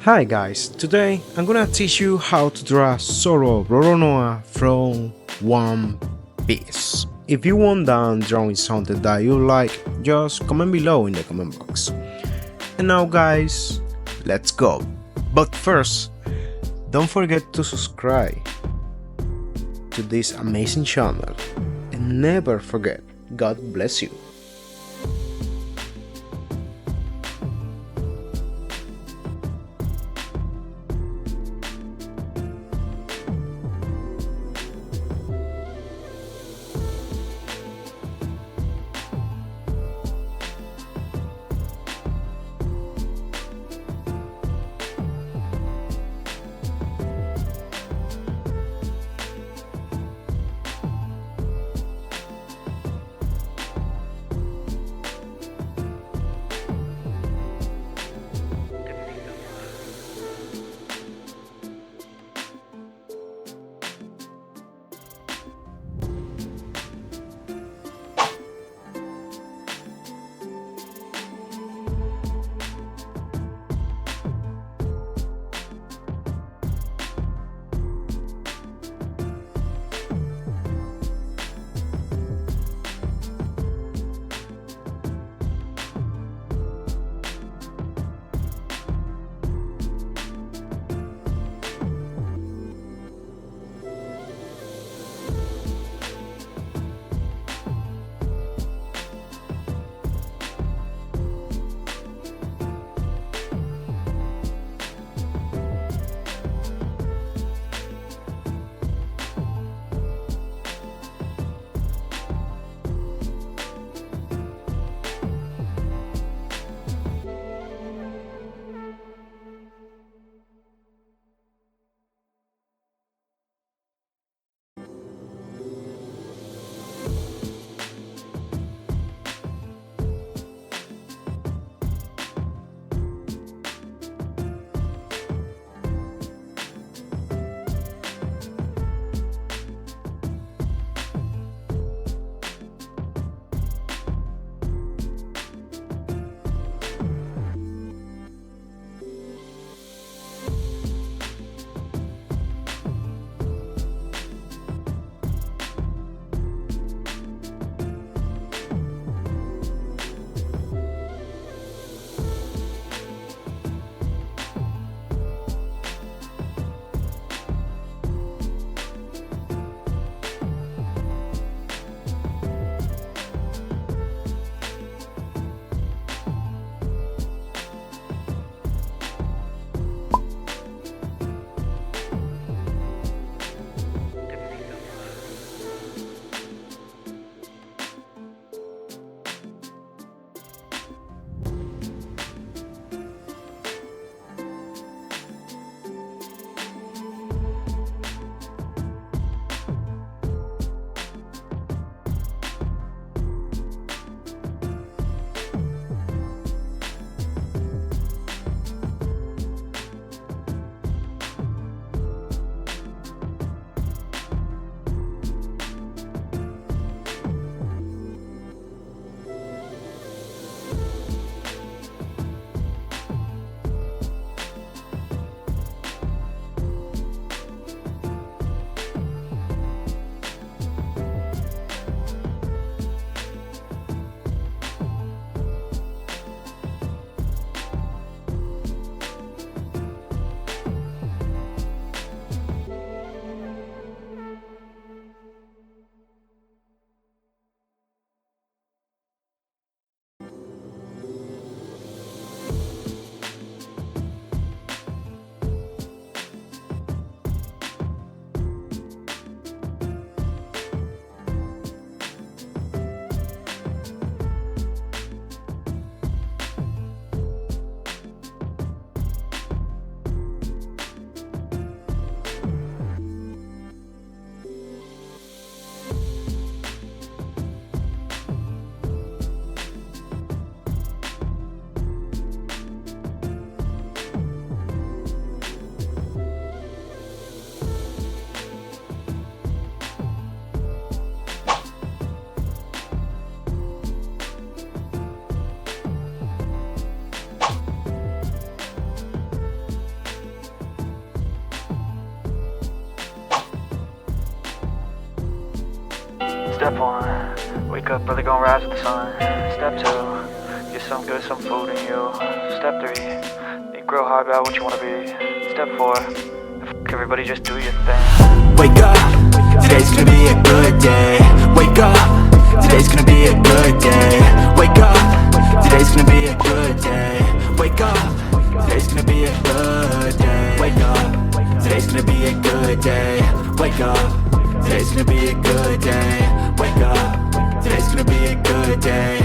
Hi guys, today I'm gonna teach you how to draw ZORO RORONOA from One Piece. If you want done drawing something that you like, just comment below in the comment box. And now guys, let's go. But first, don't forget to subscribe to this amazing channel and never forget, God bless you. Step 1, wake up early, gonna rise with the sun. Step 2, get some good, some food in you. Step 3, think real hard about what you wanna be. Step 4, everybody just do your thing. Wake up, today's gonna be a good day. Wake up, today's gonna be a good day. Wake up, today's gonna be a good day. Wake up, today's gonna be a good day. Wake up, today's gonna be a good day. Wake up, today's gonna be a good day. Wake up, today's gonna be a good day.